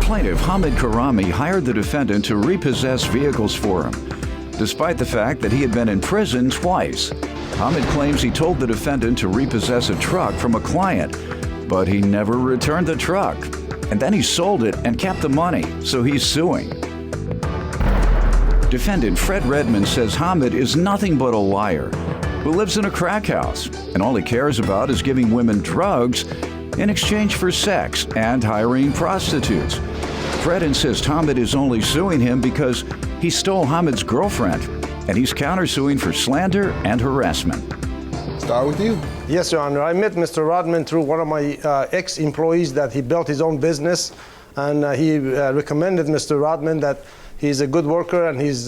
plaintiff, Hamid Karami, hired the defendant to repossess vehicles for him, despite the fact that he had been in prison twice. Hamid claims he told the defendant to repossess a truck from a client, but he never returned the truck. And then he sold it and kept the money, so he's suing. Defendant Fred Redmond says Hamid is nothing but a liar who lives in a crack house, and all he cares about is giving women drugs in exchange for sex and hiring prostitutes. Fred insists Hamid is only suing him because he stole Hamid's girlfriend, and he's countersuing for slander and harassment. Start with you. Yes, Your Honor. I met Mr. Rodman through one of my ex-employees that he built his own business, and he recommended Mr. Rodman that he's a good worker, and he's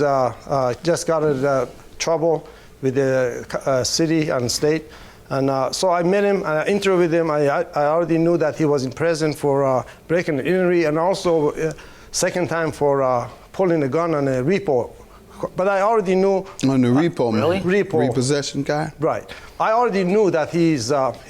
just got in trouble with the city and state. And so I met him, and I interviewed him. I already knew that he was in prison for breaking and entry, and also second time for pulling a gun on a repo. But I already knew on the repo, really? Repo repossession guy. Right. I already knew that he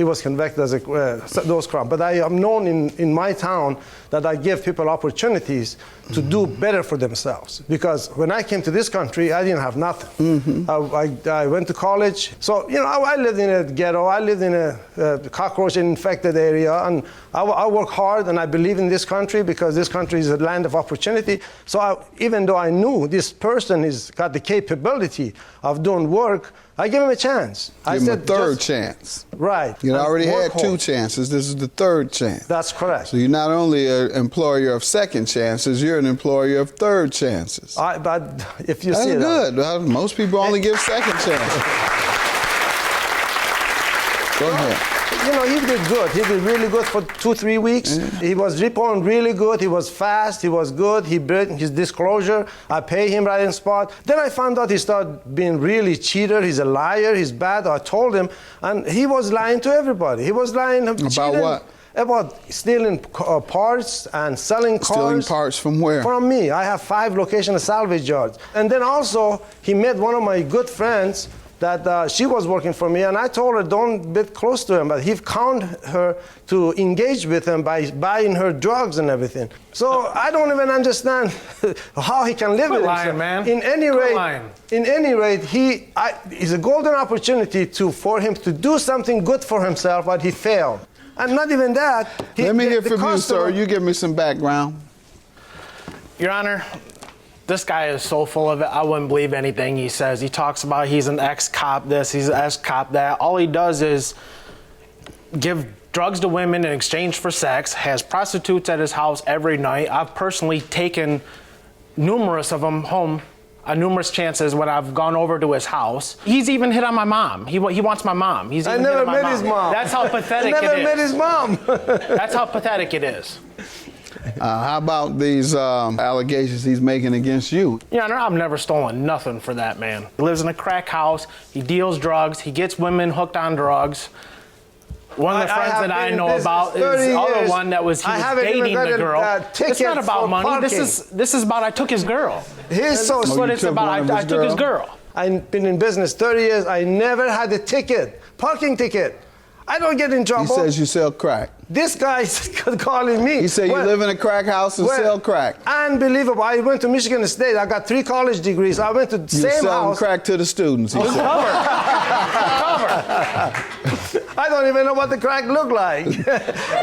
was convicted as those crimes. But I am known in my town that I give people opportunities to do better for themselves. Because when I came to this country, I didn't have nothing. I went to college. So, you know, I lived in a ghetto. I lived in a cockroach-infected area. And I work hard, and I believe in this country because this country is a land of opportunity. So even though I knew this person has got the capability of doing work, I give him a chance. Give him a third chance. Right. You already had two chances. This is the third chance. That's correct. So you're not only an employer of second chances, you're an employer of third chances. But if you That's see good. Most people only give second chances. Go ahead. You know, he did good. He did really good for 2-3 weeks. Yeah. He was repoing really good. He was fast. He was good. He built his disclosure. I pay him right in spot. Then I found out he started being really cheater. He's a liar. He's bad. I told him, and he was lying to everybody. He was lying about cheating, what? About stealing parts and selling cars. Stealing parts from where? From me. I have 5 locations of salvage yards. And then also, he met one of my good friends that she was working for me, and I told her don't get close to him, but he conned her to engage with him by buying her drugs and everything. So I don't even understand how he can live with himself. Man. In any rate, it's a golden opportunity for him to do something good for himself, but he failed. And not even that. Let me hear from you, sir. You give me some background. Your Honor, this guy is so full of it, I wouldn't believe anything he says. He talks about he's an ex-cop this, he's an ex-cop that. All he does is give drugs to women in exchange for sex, has prostitutes at his house every night. I've personally taken numerous of them home on numerous chances when I've gone over to his house. He's even hit on my mom. He wants my mom. I never met his mom. That's how pathetic it is. I never met his mom. That's how pathetic it is. How about these allegations he's making against you? Your Honor, I've never stolen nothing for that man. He lives in a crack house. He deals drugs. He gets women hooked on drugs. One of the friends that I know about is the other one that was dating the girl. It's not about money. This is about I took his girl. This is what it's about. I took his girl. I've been in business 30 years. I never had a ticket, parking ticket. I don't get in trouble. He says you sell crack. This guy's calling me. He said you live in a crack house and sell crack. Unbelievable. I went to Michigan State. I got 3 college degrees. I went to the same house. You're selling crack to the students, he said. Cover. I don't even know what the crack looked like.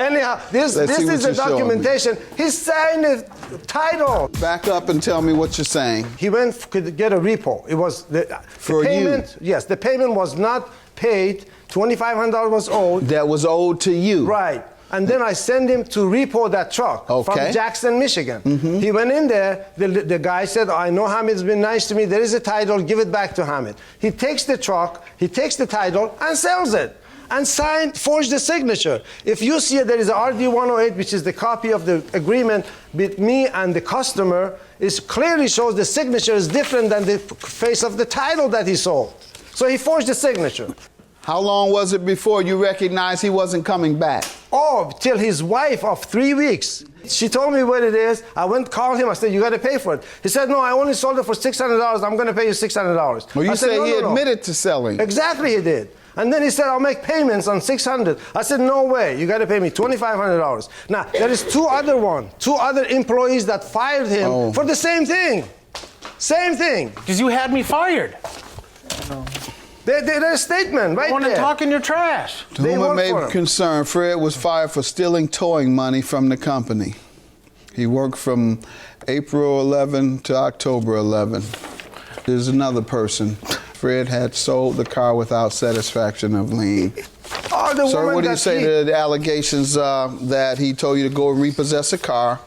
Anyhow, this is the documentation. He signed the title. Back up and tell me what you're saying. He went to get a repo. It was the payment. Yes, the payment was not paid. $2,500 was owed. That was owed to you. Right. And then I sent him to repo that truck from Jackson, Michigan. He went in there. The guy said, I know Hamid's been nice to me. There is a title. Give it back to Hamid. He takes the truck. He takes the title and sells it. And forged the signature. If you see there is a RD-108, which is the copy of the agreement with me and the customer, it clearly shows the signature is different than the face of the title that he sold. So he forged the signature. How long was it before you recognized he wasn't coming back? Oh, till his wife of 3 weeks. She told me what it is. I went called him. I said, you got to pay for it. He said, no, I only sold it for $600. I'm going to pay you $600. Well, you said he admitted to selling. Exactly, he did. And then he said, I'll make payments on $600. I said, no way, you got to pay me $2,500. Now, there is two other employees that fired him for the same thing. Same thing. Because you had me fired. Their statement right I want there. to talk in your trash. To whom it may concern, Fred was fired for stealing towing money from the company. He worked from April 11 to October 11. There's another person. Fred had sold the car without satisfaction of lien. Sir, what do you say to the allegations that he told you to go and repossess a car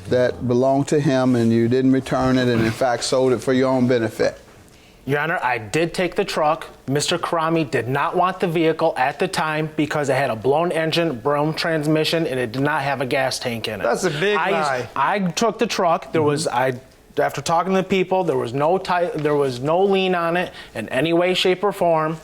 that belonged to him and you didn't return it and in fact sold it for your own benefit? Your Honor, I did take the truck. Mr. Karami did not want the vehicle at the time because it had a blown engine, blown transmission, and it did not have a gas tank in it. That's a big lie. I took the truck. There was after talking to the people, there was no lien on it in any way, shape, or form.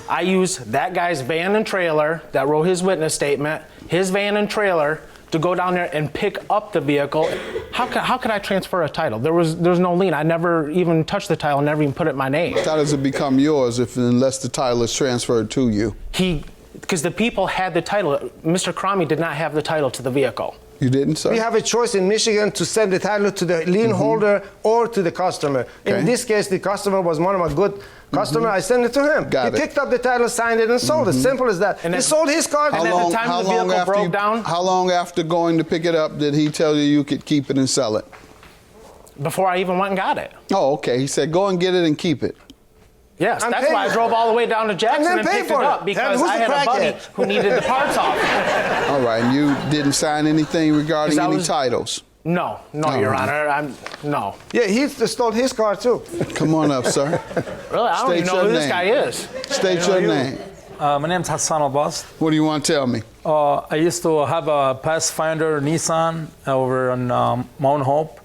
I used that guy's van and trailer that wrote his witness statement, his van and trailer, to go down there and pick up the vehicle. How could I transfer a title? There's no lien. I never even touched the title, never even put it in my name. How does it become yours unless the title is transferred to you? Because the people had the title. Mr. Karami did not have the title to the vehicle. You didn't, sir? We have a choice in Michigan to send the title to the lien holder or to the customer. Okay. In this case, the customer was one of my good customers. I sent it to him. He picked up the title, signed it, and sold it. Simple as that. And he sold his car. And at the time the vehicle broke down. How long after going to pick it up did he tell you could keep it and sell it? Before I even went and got it. Oh, okay. He said, go and get it and keep it. Yes, that's why I drove all the way down to Jackson and picked it up, because I had a buddy who needed the parts off. All right, and you didn't sign anything regarding any titles? No, Your Honor, no. Yeah, he stole his car too. Come on up, sir. Really, I don't even know who this guy is. State your name. My name's Hassan Abbas. What do you want to tell me? I used to have a Pathfinder Nissan over on Mount Hope,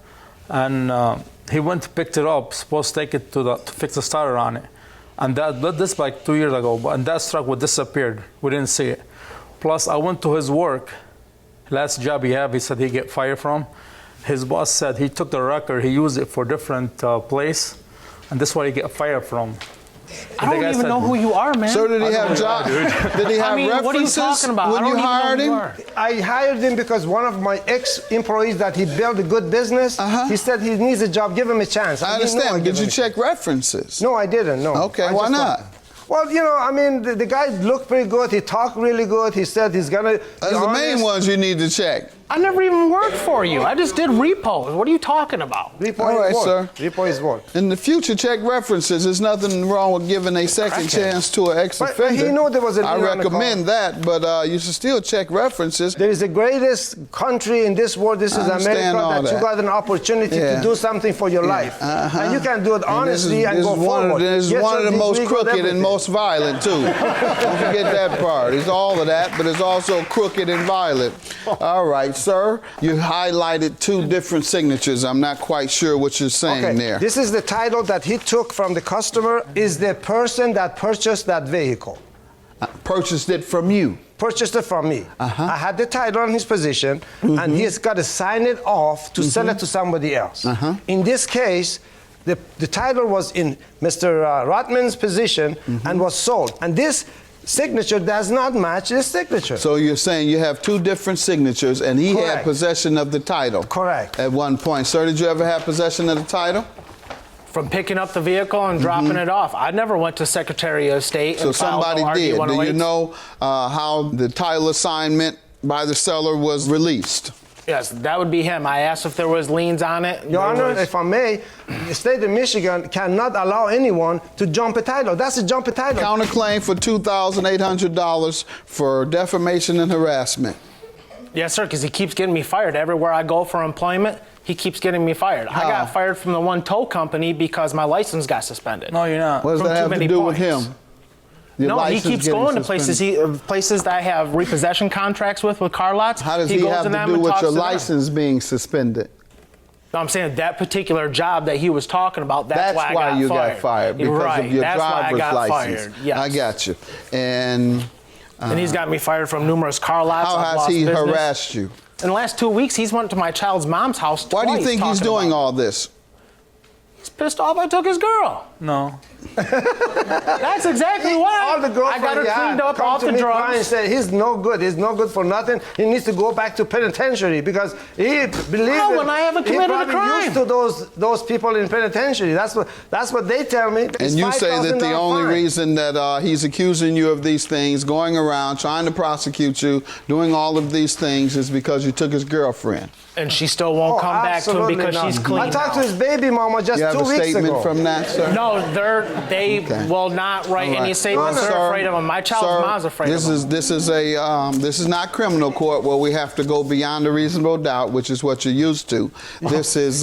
and he went to pick it up, supposed to take it to fix the starter on it. And this like 2 years ago, and that truck would disappeared. We didn't see it. Plus, I went to his work. Last job he said he get fired from. His boss said he took the record, he used it for different place, and this is what he get fired from. I don't even know who you are, man. So did he have job? Did he have references? What are you talking about? When you hired him? I hired him because one of my ex-employees that he built a good business, he said he needs a job, give him a chance. I understand. Did you check references? No, I didn't, no. Okay, why not? Well, you know, I mean, the guy looked pretty good. He talked really good. He said he's going to That's the main ones you need to check. I never even worked for you. I just did repos. What are you talking about? Repo All right, sir. Repo is work. In the future, check references. There's nothing wrong with giving a second chance to an ex-offender. But he knew there was a I lien on the recommend that, but you should still check references. There is the greatest country in this world. This is America. That you got an opportunity to do something for your life, and you can do it honestly and go forward. This is one of the most crooked and most violent too. Don't forget that part. It's all of that, but it's also crooked and violent. All right, sir. You highlighted two different signatures. I'm not quite sure what you're saying there. This is the title that he took from the customer. Is the person that purchased that vehicle. Purchased it from you. Purchased it from me. I had the title on his position, and he's got to sign it off to sell it to somebody else. In this case, the title was in Mr. Rotman's position and was sold. And this signature does not match his signature. So you're saying you have two different signatures, and he had possession of the title. Correct. At one point. Sir, did you ever have possession of the title? From picking up the vehicle and dropping it off. I never went to Secretary of State. So somebody did. Do you know how the title assignment by the seller was released? Yes, that would be him. I asked if there was liens on it. Your Honor, if I may, the state of Michigan cannot allow anyone to jump a title. That's a jump a title. Counterclaim for $2,800 for defamation and harassment. Yes, sir, because he keeps getting me fired. Everywhere I go for employment, he keeps getting me fired. I got fired from the one tow company because my license got suspended. No, you're not. What does that have to do with him? No, he keeps going to places that I have repossession contracts with car lots. How does he have to do with your license being suspended? No, I'm saying that particular job that he was talking about, that's why you got fired. Because of your driver's license. Yes. I got you. And he's got me fired from numerous car lots. How has he harassed you? In the last 2 weeks, he's went to my child's mom's house twice. Why do you think he's doing all this? He's pissed off I took his girl. No. That's exactly why. All the I got her cleaned up off the And drugs. said he's no good. He's no good for nothing. He needs to go back to penitentiary because he believes. Oh, when I haven't committed a crime. Used to those people in penitentiary. That's what they tell me. And you say that the only reason that he's accusing you of these things, going around trying to prosecute you, doing all of these things, is because you took his girlfriend. And she still won't come back to him because she's clean. I talked to his baby mama just 2 weeks ago. You have a statement from that, sir? No, they will not write any statements. They're afraid of him. My child's mom's afraid of him. This is not criminal court where we have to go beyond a reasonable doubt, which is what you're used to. This is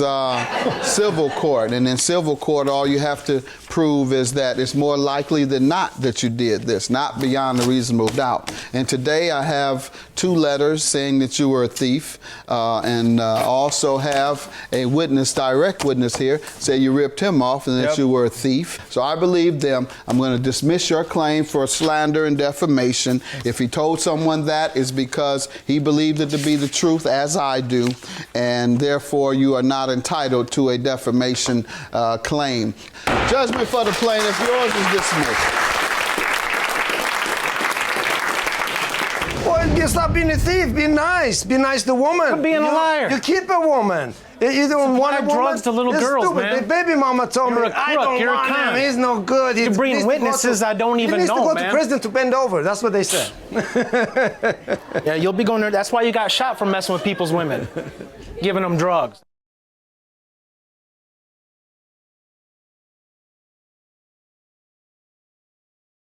civil court, and in civil court, all you have to prove is that it's more likely than not that you did this, not beyond a reasonable doubt. And today I have 2 letters saying that you were a thief, and also have a witness, direct witness here, say you ripped him off and that you were a thief. So I believe them. I'm going to dismiss your claim for slander and defamation. If he told someone that, it's because he believed it to be the truth, as I do, and therefore you are not entitled to a defamation claim. Judgment for the plaintiff. Yours is dismissed. Well, you stop being a thief. Be nice. Be nice to woman. I'm being a liar. You keep a woman. You don't want a woman. drugs to little girls, stupid. man. The baby mama told You're me, a crook. I don't You're a want con. him. He's no good. You're bringing witnesses I don't even know, He needs to go man. to prison to bend over. That's what they said. Yeah, you'll be going there. That's why you got shot for messing with people's women, giving them drugs.